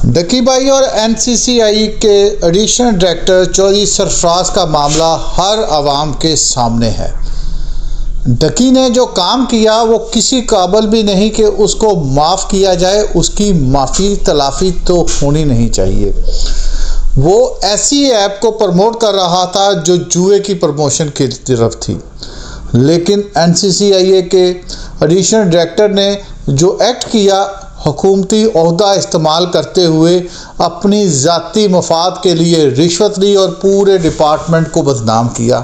ڈکی بھائی اور NCCI کے ایڈیشنل ڈائریکٹر چودھری سرفراز کا معاملہ ہر عوام کے سامنے ہے۔ ڈکی نے جو کام کیا وہ کسی قابل بھی نہیں کہ اس کو معاف کیا جائے، اس کی معافی تلافی تو ہونی نہیں چاہیے۔ وہ ایسی ایپ کو پروموٹ کر رہا تھا جو جوئے کی پروموشن کی طرف تھی، لیکن NCCI کے ایڈیشنل ڈائریکٹر نے جو ایکٹ کیا، حکومتی عہدہ استعمال کرتے ہوئے اپنی ذاتی مفاد کے لیے رشوت لی اور پورے ڈپارٹمنٹ کو بدنام کیا۔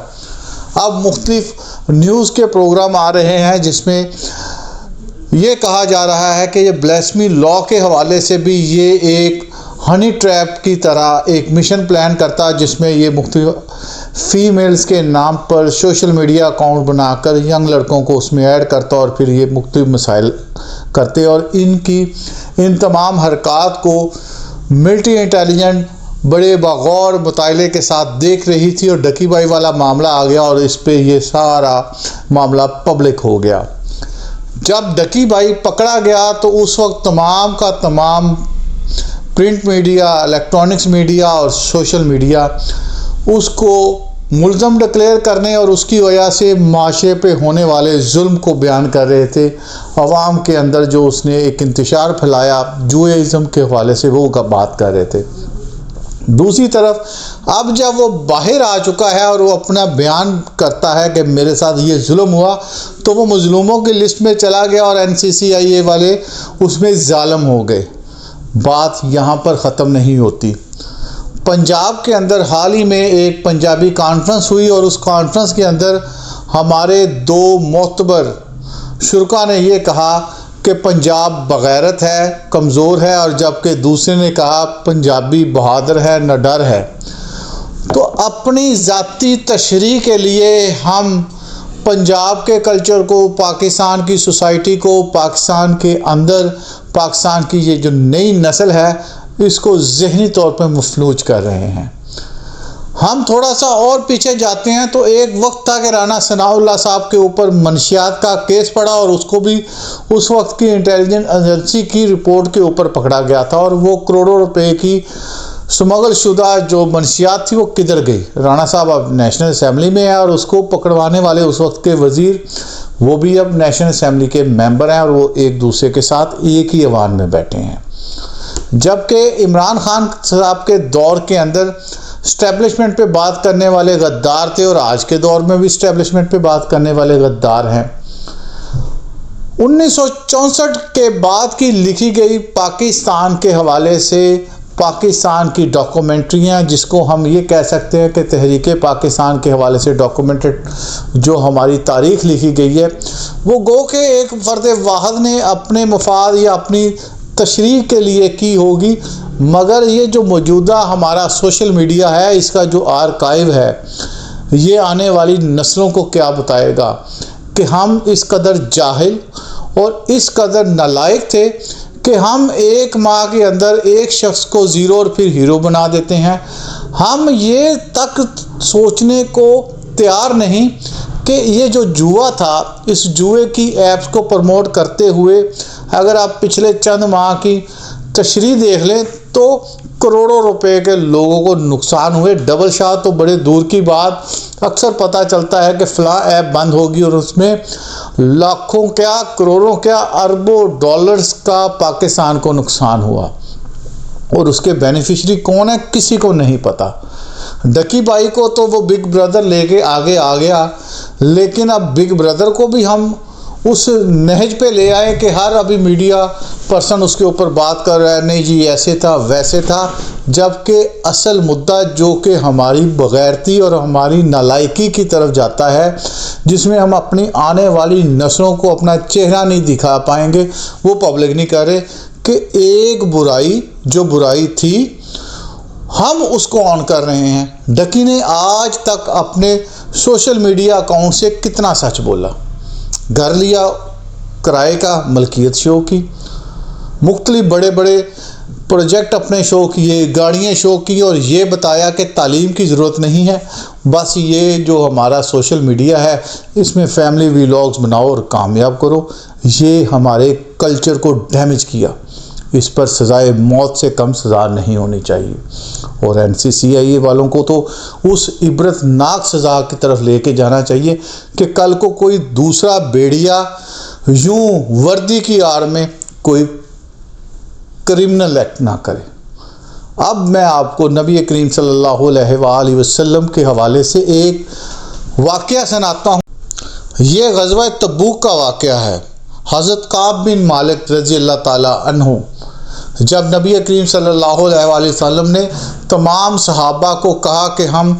اب مختلف نیوز کے پروگرام آ رہے ہیں جس میں یہ کہا جا رہا ہے کہ یہ بلیسمی لا کے حوالے سے بھی یہ ایک ہنی ٹریپ کی طرح ایک مشن پلان کرتا، جس میں یہ مختلف فیمیلز کے نام پر سوشل میڈیا اکاؤنٹ بنا کر ینگ لڑکوں کو اس میں ایڈ کرتا اور پھر یہ مختلف مسائل کرتے، اور ان تمام حرکات کو ملٹری انٹیلیجنٹ بڑے بغور مطالعے کے ساتھ دیکھ رہی تھی، اور ڈکی بھائی والا معاملہ آ گیا اور اس پہ یہ سارا معاملہ پبلک ہو گیا۔ جب ڈکی بھائی پکڑا گیا تو اس وقت تمام کا تمام پرنٹ میڈیا، الیکٹرانکس میڈیا اور سوشل میڈیا اس کو ملزم ڈکلیئر کرنے اور اس کی وجہ سے معاشرے پہ ہونے والے ظلم کو بیان کر رہے تھے۔ عوام کے اندر جو اس نے ایک انتشار پھیلایا جوئزم کے حوالے سے، وہ بات کر رہے تھے۔ دوسری طرف اب جب وہ باہر آ چکا ہے اور وہ اپنا بیان کرتا ہے کہ میرے ساتھ یہ ظلم ہوا، تو وہ مظلوموں کی لسٹ میں چلا گیا اور NCCI والے اس میں ظالم ہو گئے۔ بات یہاں پر ختم نہیں ہوتی۔ پنجاب کے اندر حال ہی میں ایک پنجابی کانفرنس ہوئی اور اس کانفرنس کے اندر ہمارے دو معتبر شرکا نے یہ کہا کہ پنجاب بغیرت ہے، کمزور ہے، اور جبکہ دوسرے نے کہا پنجابی بہادر ہے، نہ ڈر ہے۔ تو اپنی ذاتی تشریح کے لیے ہم پنجاب کے کلچر کو، پاکستان کی سوسائٹی کو، پاکستان کے اندر پاکستان کی یہ جو نئی نسل ہے، اس کو ذہنی طور پہ مفلوج کر رہے ہیں۔ ہم تھوڑا سا اور پیچھے جاتے ہیں تو ایک وقت تھا کہ رانا ثناء اللہ صاحب کے اوپر منشیات کا کیس پڑا اور اس کو بھی اس وقت کی انٹیلیجنس ایجنسی کی رپورٹ کے اوپر پکڑا گیا تھا، اور وہ کروڑوں روپے کی سمگل شدہ جو منشیات تھی وہ کدھر گئی۔ رانا صاحب اب نیشنل اسمبلی میں ہے اور اس کو پکڑوانے والے اس وقت کے وزیر وہ بھی اب نیشنل اسمبلی کے ممبر ہیں، اور وہ ایک دوسرے کے ساتھ ایک ہی ایوان میں بیٹھے ہیں۔ جبکہ عمران خان صاحب کے دور کے اندر اسٹیبلشمنٹ پہ بات کرنے والے غدار تھے، اور آج کے دور میں بھی اسٹیبلشمنٹ پہ بات کرنے والے غدار ہیں۔ 1964 کے بعد کی لکھی گئی پاکستان کے حوالے سے پاکستان کی ڈاکومنٹریاں، جس کو ہم یہ کہہ سکتے ہیں کہ تحریک پاکستان کے حوالے سے ڈاکومنٹڈ جو ہماری تاریخ لکھی گئی ہے، وہ گو کہ ایک فرد واحد نے اپنے مفاد یا اپنی تشریح کے لیے کی ہوگی، مگر یہ جو موجودہ ہمارا سوشل میڈیا ہے، اس کا جو آرکائیو ہے، یہ آنے والی نسلوں کو کیا بتائے گا کہ ہم اس قدر جاہل اور اس قدر نالائق تھے کہ ہم ایک ماہ کے اندر ایک شخص کو زیرو اور پھر ہیرو بنا دیتے ہیں۔ ہم یہ تک سوچنے کو تیار نہیں کہ یہ جو جوا تھا، اس جوئے کی ایپس کو پروموٹ کرتے ہوئے اگر آپ پچھلے چند ماہ کی تشریح دیکھ لیں تو کروڑوں روپے کے لوگوں کو نقصان ہوئے۔ ڈبل شاہ تو بڑے دور کی بات، اکثر پتہ چلتا ہے کہ فلاں ایپ بند ہوگی اور اس میں لاکھوں کیا کروڑوں کیا اربوں ڈالرز کا پاکستان کو نقصان ہوا، اور اس کے بینیفیشری کون ہے کسی کو نہیں پتا۔ ڈکی بھائی کو تو وہ بگ بردر لے کے آگے آ گیا، لیکن اب بگ بردر کو بھی ہم اس نہج پہ لے آئے کہ ہر ابھی میڈیا پرسن اس کے اوپر بات کر رہا ہے، نہیں جی ایسے تھا ویسے تھا، جبکہ اصل مدعا جو کہ ہماری بغیرتی اور ہماری نالائکی کی طرف جاتا ہے، جس میں ہم اپنی آنے والی نسلوں کو اپنا چہرہ نہیں دکھا پائیں گے، وہ پبلک نہیں کر رہے کہ ایک برائی جو برائی تھی ہم اس کو آن کر رہے ہیں۔ ڈکی نے آج تک اپنے سوشل میڈیا اکاؤنٹ سے کتنا سچ بولا؟ گھر لیا کرائے کا، ملکیت شو کی، مختلف بڑے بڑے پروجیکٹ اپنے شو کیے، گاڑیاں شو کی، اور یہ بتایا کہ تعلیم کی ضرورت نہیں ہے، بس یہ جو ہمارا سوشل میڈیا ہے اس میں فیملی ویلاگز بناؤ اور کامیاب کرو۔ یہ ہمارے کلچر کو ڈیمیج کیا، اس پر سزائے موت سے کم سزا نہیں ہونی چاہیے۔ اور NCCI والوں کو تو اس عبرت ناک سزا کی طرف لے کے جانا چاہیے کہ کل کو کوئی دوسرا بیڑیا یوں وردی کی آڑ میں کوئی کرمنل ایکٹ نہ کرے۔ اب میں آپ کو نبی کریم صلی اللہ علیہ وآلہ وسلم کے حوالے سے ایک واقعہ سناتا ہوں۔ یہ غزوہ تبوک کا واقعہ ہے۔ حضرت کعب بن مالک رضی اللہ تعالی عنہ جب نبی کریم صلی اللہ علیہ وآلہ وسلم نے تمام صحابہ کو کہا کہ ہم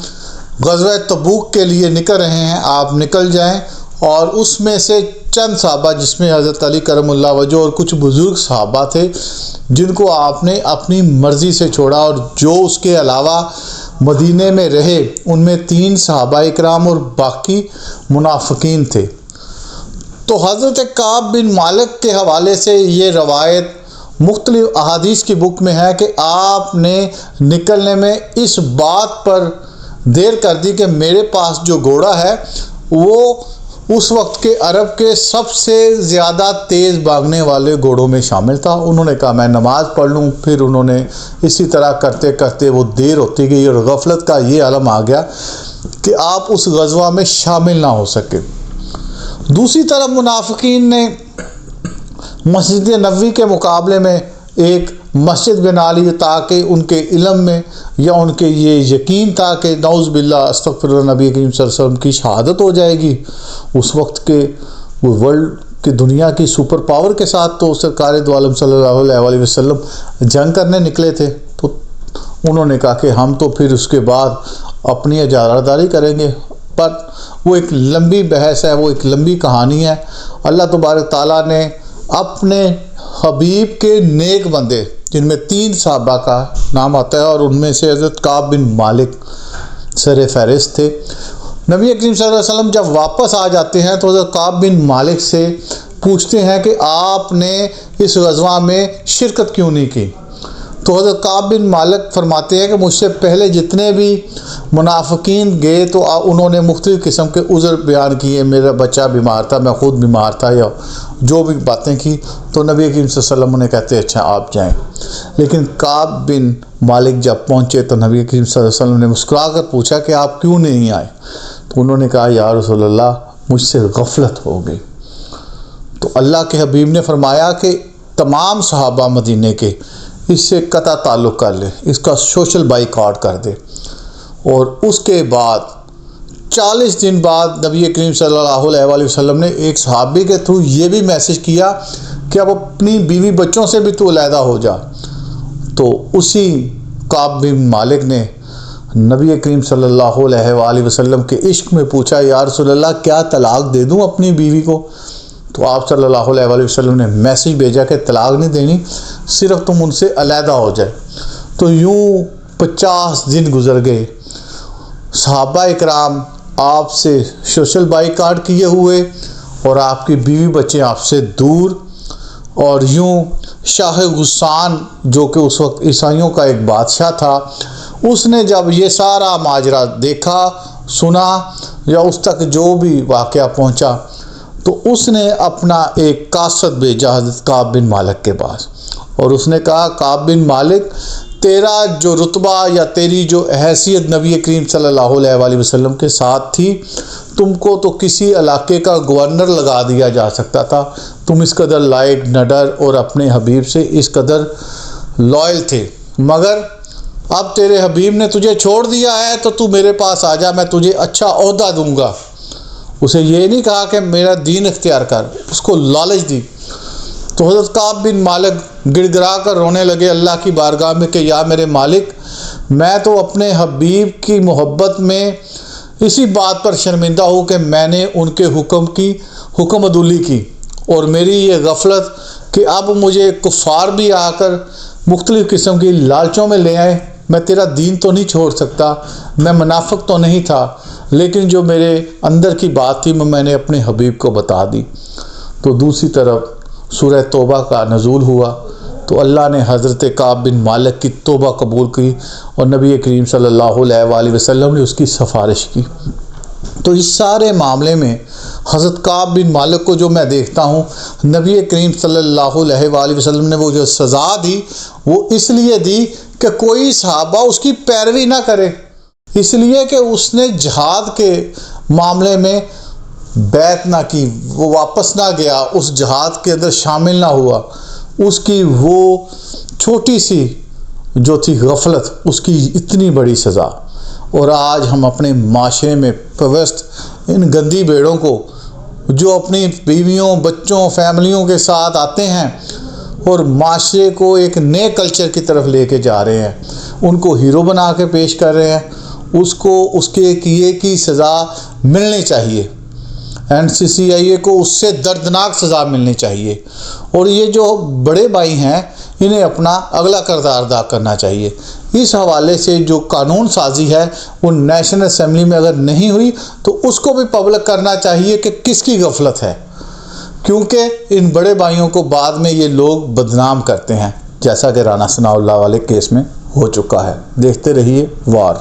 غزوہ تبوک کے لیے نکل رہے ہیں، آپ نکل جائیں، اور اس میں سے چند صحابہ جس میں حضرت علی کرم اللہ وجہ اور کچھ بزرگ صحابہ تھے جن کو آپ نے اپنی مرضی سے چھوڑا، اور جو اس کے علاوہ مدینے میں رہے ان میں 3 صحابہ اکرام اور باقی منافقین تھے۔ تو حضرت کعب بن مالک کے حوالے سے یہ روایت مختلف احادیث کی بک میں ہے کہ آپ نے نکلنے میں اس بات پر دیر کر دی کہ میرے پاس جو گھوڑا ہے وہ اس وقت کے عرب کے سب سے زیادہ تیز بھاگنے والے گھوڑوں میں شامل تھا۔ انہوں نے کہا میں نماز پڑھ لوں، پھر انہوں نے اسی طرح کرتے کرتے وہ دیر ہوتی گئی اور غفلت کا یہ عالم آ گیا کہ آپ اس غزوہ میں شامل نہ ہو سکے۔ دوسری طرف منافقین نے مسجد نبوی کے مقابلے میں ایک مسجد بنا لی تاکہ ان کے علم میں یا ان کے یہ یقین تھا کہ نعوذ باللہ استغفر اللہ نبی کریم صلی اللہ علیہ وسلم کی شہادت ہو جائے گی۔ اس وقت کے وہ ورلڈ کی دنیا کی سپر پاور کے ساتھ تو سرکار دو عالم صلی اللہ علیہ وسلم جنگ کرنے نکلے تھے، تو انہوں نے کہا کہ ہم تو پھر اس کے بعد اپنی اجارہ داری کریں گے۔ پر وہ ایک لمبی بحث ہے، وہ ایک لمبی کہانی ہے۔ اللہ تبارک تعالیٰ نے اپنے حبیب کے نیک بندے جن میں 3 صحابہ کا نام آتا ہے اور ان میں سے حضرت کعب بن مالک سر فہرست تھے۔ نبی کریم صلی اللہ علیہ وسلم جب واپس آ جاتے ہیں تو حضرت کعب بن مالک سے پوچھتے ہیں کہ آپ نے اس غزوہ میں شرکت کیوں نہیں کی؟ تو حضرت کعب بن مالک فرماتے ہیں کہ مجھ سے پہلے جتنے بھی منافقین گئے تو انہوں نے مختلف قسم کے عذر بیان کیے، میرا بچہ بیمار تھا، میں خود بیمار تھا، یا جو بھی باتیں کی، تو نبی کریم صلی اللہ علیہ وسلم انہیں کہتے اچھا آپ جائیں۔ لیکن کعب بن مالک جب پہنچے تو نبی کریم صلی اللہ علیہ وسلم نے مسکرا کر پوچھا کہ آپ کیوں نہیں آئے؟ تو انہوں نے کہا یا رسول اللہ مجھ سے غفلت ہو گئی۔ تو اللہ کے حبیب نے فرمایا کہ تمام صحابہ مدینے کے اس سے قطع تعلق کر لے، اس کا سوشل بائیکاٹ کر دے۔ اور اس کے بعد 40 دن بعد نبی کریم صلی اللہ علیہ وآلہ وسلم نے ایک صحابی کے تھرو یہ بھی میسج کیا کہ اب اپنی بیوی بچوں سے بھی تو علیحدہ ہو جا۔ تو اسی کعب بن مالک نے نبی کریم صلی اللہ علیہ وآلہ وسلم کے عشق میں پوچھا یا رسول اللہ کیا طلاق دے دوں اپنی بیوی کو؟ تو آپ صلی اللہ علیہ وآلہ وسلم نے میسج بھیجا کہ طلاق نہیں دینی، صرف تم ان سے علیحدہ ہو جائے۔ تو یوں 50 دن گزر گئے، صحابہ اکرام آپ سے سوشل بائیکاٹ کیے ہوئے اور آپ کی بیوی بچے آپ سے دور، اور یوں شاہ غسان جو کہ اس وقت عیسائیوں کا ایک بادشاہ تھا، اس نے جب یہ سارا ماجرا دیکھا سنا یا اس تک جو بھی واقعہ پہنچا تو اس نے اپنا ایک قاصد بھیجا حضرت کعب بن مالک کے پاس، اور اس نے کہا کعب بن مالک تیرا جو رتبہ یا تیری جو حیثیت نبی کریم صلی اللہ علیہ وآلہ وسلم کے ساتھ تھی، تم کو تو کسی علاقے کا گورنر لگا دیا جا سکتا تھا، تم اس قدر لائق نڈر اور اپنے حبیب سے اس قدر لائل تھے، مگر اب تیرے حبیب نے تجھے چھوڑ دیا ہے تو تو میرے پاس آ جا، میں تجھے اچھا عہدہ دوں گا۔ اسے یہ نہیں کہا کہ میرا دین اختیار کر، اس کو لالچ دی۔ تو حضرت کعب بن مالک گڑ گڑا کر رونے لگے اللہ کی بارگاہ میں کہ یا میرے مالک، میں تو اپنے حبیب کی محبت میں اسی بات پر شرمندہ ہوں کہ میں نے ان کے حکم عدولی کی، اور میری یہ غفلت کہ اب مجھے کفار بھی آ کر مختلف قسم کی لالچوں میں لے آئے۔ میں تیرا دین تو نہیں چھوڑ سکتا، میں منافق تو نہیں تھا، لیکن جو میرے اندر کی بات تھی میں نے اپنے حبیب کو بتا دی۔ تو دوسری طرف سورہ توبہ کا نزول ہوا تو اللہ نے حضرت کعب بن مالک کی توبہ قبول کی اور نبی کریم صلی اللہ علیہ وآلہ وسلم نے اس کی سفارش کی۔ تو اس سارے معاملے میں حضرت کعب بن مالک کو جو میں دیکھتا ہوں، نبی کریم صلی اللہ علیہ وآلہ وسلم نے وہ جو سزا دی وہ اس لیے دی کہ کوئی صحابہ اس کی پیروی نہ کرے، اس لیے کہ اس نے جہاد کے معاملے میں بیعت نہ کی، وہ واپس نہ گیا، اس جہاد کے اندر شامل نہ ہوا، اس کی وہ چھوٹی سی جو تھی غفلت، اس کی اتنی بڑی سزا۔ اور آج ہم اپنے معاشرے میں پیوست ان گندی بھیڑوں کو جو اپنی بیویوں، بچوں، فیملیوں کے ساتھ آتے ہیں اور معاشرے کو ایک نئے کلچر کی طرف لے کے جا رہے ہیں، ان کو ہیرو بنا کے پیش کر رہے ہیں، اس کے کیے کی سزا ملنی چاہیے، NCCIA کو اس سے دردناک سزا ملنی چاہیے، اور یہ جو بڑے بھائی ہیں انہیں اپنا اگلا کردار ادا کرنا چاہیے۔ اس حوالے سے جو قانون سازی ہے وہ نیشنل اسمبلی میں اگر نہیں ہوئی تو اس کو بھی پبلک کرنا چاہیے کہ کس کی غفلت ہے، کیونکہ ان بڑے بھائیوں کو بعد میں یہ لوگ بدنام کرتے ہیں، جیسا کہ رانا ثناء اللہ والے کیس میں ہو چکا ہے۔ دیکھتے رہیے وار۔